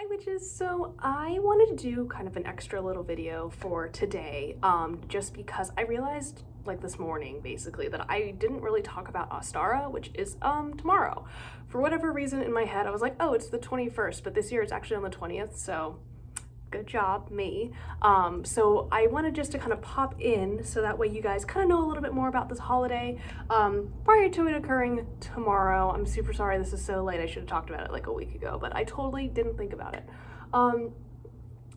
Hi witches, so I wanted to do kind of an extra little video for today, just because I realized like this morning basically that I didn't really talk about Ostara, which is tomorrow. For whatever reason in my head I was like, oh, it's the 21st, but this year it's actually on the 20th, so good job, me. So I wanted just to kind of pop in so that way you guys kind of know a little bit more about this holiday prior to it occurring tomorrow. I'm super sorry this is so late. I should have talked about it like a week ago, but I totally didn't think about it.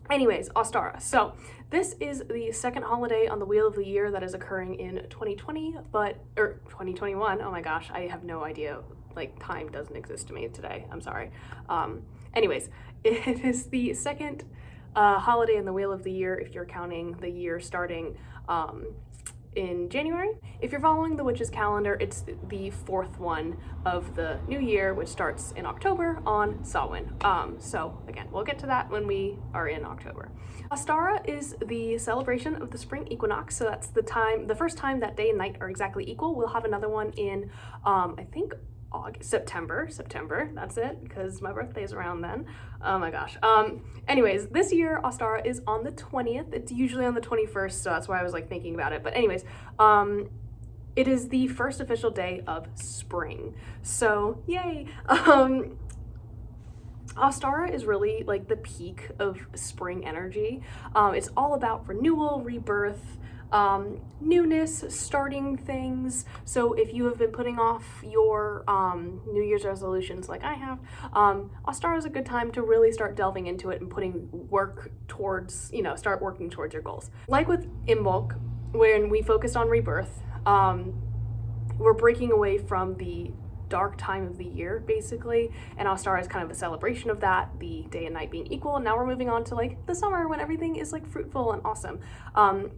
Anyways, Ostara. So this is the second holiday on the Wheel of the Year that is occurring in 2020, or 2021. Oh my gosh, I have no idea. Like, time doesn't exist to me today. I'm sorry. Anyways, it is the second holiday in the Wheel of the Year if you're counting the year starting in January. If you're following the witch's calendar, it's the fourth one of the new year, which starts in October on Samhain. So again, we'll get to that when we are in October. Ostara is the celebration of the spring equinox, so that's the first time that day and night are exactly equal. We'll have another one in I think September, that's it, because my birthday is around then. Oh my gosh. Anyways, this year Ostara is on the 20th. It's usually on the 21st, so that's why I was like thinking about it. But anyways, it is the first official day of spring. So yay. Ostara is really like the peak of spring energy. It's all about renewal, rebirth, newness, starting things. So if you have been putting off your New Year's resolutions like I have, Ostara is a good time to really start delving into it and putting work towards, start working towards your goals. Like with Imbolc, when we focused on rebirth, we're breaking away from the dark time of the year basically, and Ostara is kind of a celebration of that, the day and night being equal. And now we're moving on to like the summer when everything is like fruitful and awesome.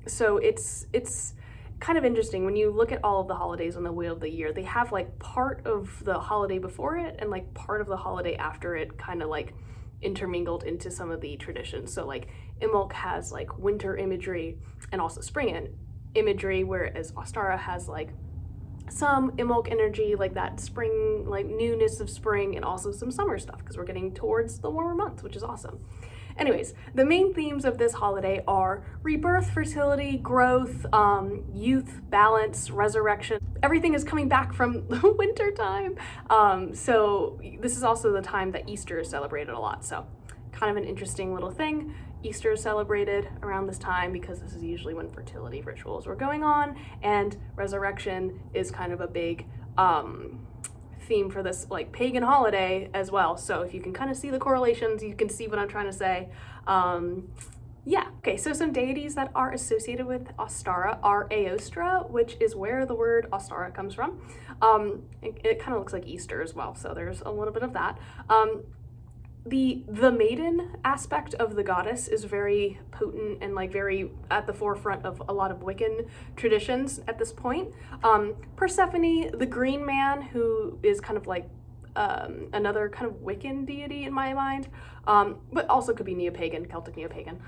So it's kind of interesting when you look at all of the holidays on the Wheel of the Year. They have like part of the holiday before it and like part of the holiday after it kind of like intermingled into some of the traditions. So like Imbolc has like winter imagery and also spring imagery, whereas Ostara has like some Imbolc energy, like that spring, like newness of spring, and also some summer stuff because we're getting towards the warmer months, which is awesome. Anyways, the main themes of this holiday are rebirth, fertility, growth, youth, balance, resurrection. Everything is coming back from the winter time. So this is also the time that Easter is celebrated a lot. So kind of an interesting little thing. Easter is celebrated around this time because this is usually when fertility rituals were going on, and resurrection is kind of a big theme for this like pagan holiday as well. So if you can kind of see the correlations, you can see what I'm trying to say. Yeah. Okay, so some deities that are associated with Ostara are Aostra, which is where the word Ostara comes from. It kind of looks like Easter as well, so there's a little bit of that. The maiden aspect of the goddess is very potent and like very at the forefront of a lot of Wiccan traditions at this point. Persephone, the green man, who is kind of like another kind of Wiccan deity in my mind, but also could be neo-pagan, Celtic neo-pagan.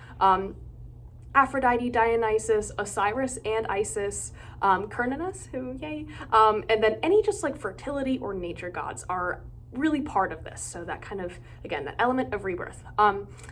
Aphrodite, Dionysus, Osiris, and Isis, Cernunnos, who yay, and then any just like fertility or nature gods are really part of this. So that kind of, again, that element of rebirth.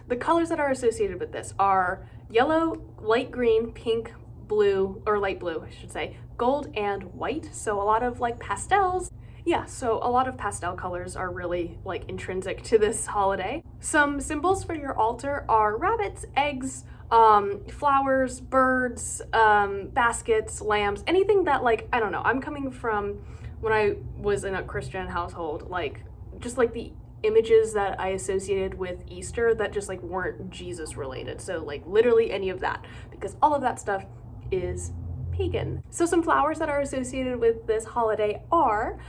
The colors that are associated with this are yellow, light green, pink, blue, or light blue, I should say, gold, and white. So a lot of like pastels. Yeah, so a lot of pastel colors are really like intrinsic to this holiday. Some symbols for your altar are rabbits, eggs, flowers, birds, baskets, lambs, anything that like, I don't know, I'm coming from when I was in a Christian household, like just like the images that I associated with Easter that just like weren't Jesus related. So like literally any of that, because all of that stuff is pagan. So some flowers that are associated with this holiday are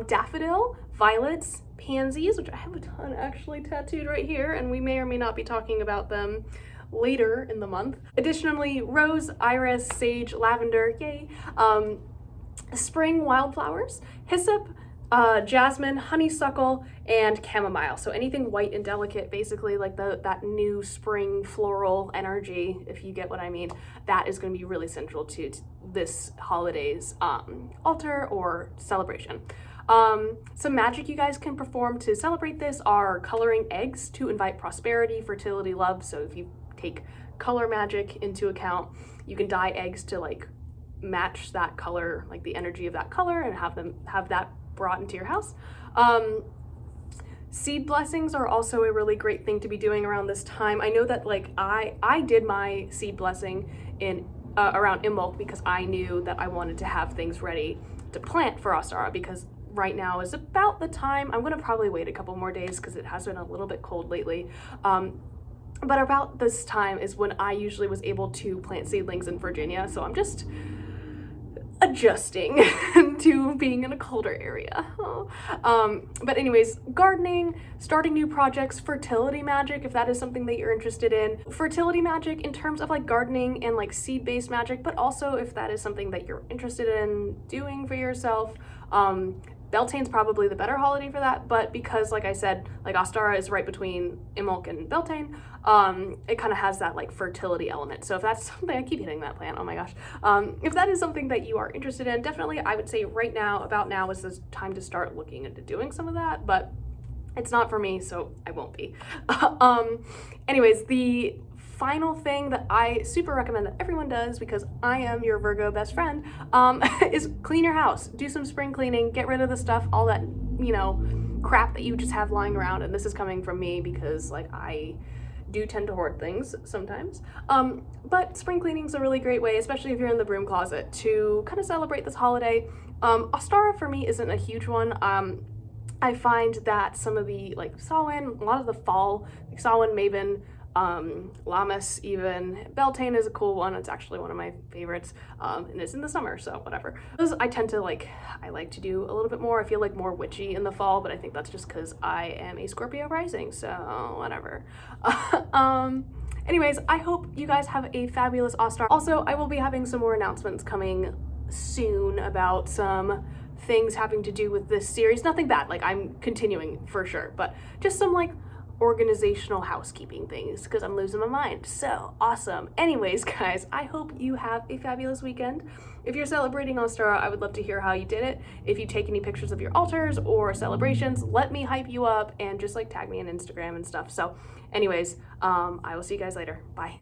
daffodil, violets, pansies, which I have a ton actually tattooed right here, and we may or may not be talking about them later in the month. Additionally, rose, iris, sage, lavender, yay, spring wildflowers, hyssop, jasmine, honeysuckle, and chamomile. So anything white and delicate, basically like that new spring floral energy, if you get what I mean, that is going to be really central to this holiday's altar or celebration. Some magic you guys can perform to celebrate this are coloring eggs to invite prosperity, fertility, love. So if you take color magic into account, you can dye eggs to like match that color, like the energy of that color, and have that brought into your house. Seed blessings are also a really great thing to be doing around this time. I know that like I did my seed blessing in around Imbolc because I knew that I wanted to have things ready to plant for Ostara, because right now is about the time. I'm gonna probably wait a couple more days because it has been a little bit cold lately. But about this time is when I usually was able to plant seedlings in Virginia, so I'm just adjusting to being in a colder area. But anyways, gardening, starting new projects, fertility magic, if that is something that you're interested in. Fertility magic in terms of like gardening and like seed-based magic, but also if that is something that you're interested in doing for yourself. Beltane's probably the better holiday for that, but because like I said, like Ostara is right between Imbolc and Beltane, it kind of has that like fertility element. So if that's something, I keep hitting that plant, oh my gosh. If that is something that you are interested in, definitely I would say right now, about now is the time to start looking into doing some of that, but it's not for me, so I won't be. Anyways, the final thing that I super recommend that everyone does, because I am your Virgo best friend, is clean your house. Do some spring cleaning, get rid of the stuff, all that, you know, crap that you just have lying around. And this is coming from me because like I do tend to hoard things sometimes. But spring cleaning is a really great way, especially if you're in the broom closet, to kind of celebrate this holiday. Ostara for me isn't a huge one. I find that some of the like Samhain, a lot of the fall, like Samhain, Maven, Lammas, even Beltane is a cool one. It's actually one of my favorites, and it's in the summer, so whatever. Those I tend to like, I like to do a little bit more. I feel like more witchy in the fall, but I think that's just because I am a Scorpio rising, so whatever. Anyways, I hope you guys have a fabulous Ostara. Also, I will be having some more announcements coming soon about some things having to do with this series. Nothing bad, like I'm continuing for sure, but just some like organizational housekeeping things because I'm losing my mind. So awesome. Anyways, guys, I hope you have a fabulous weekend. If you're celebrating Ostara, I would love to hear how you did it. If you take any pictures of your altars or celebrations, let me hype you up and just like tag me on Instagram and stuff. So anyways, I will see you guys later. Bye.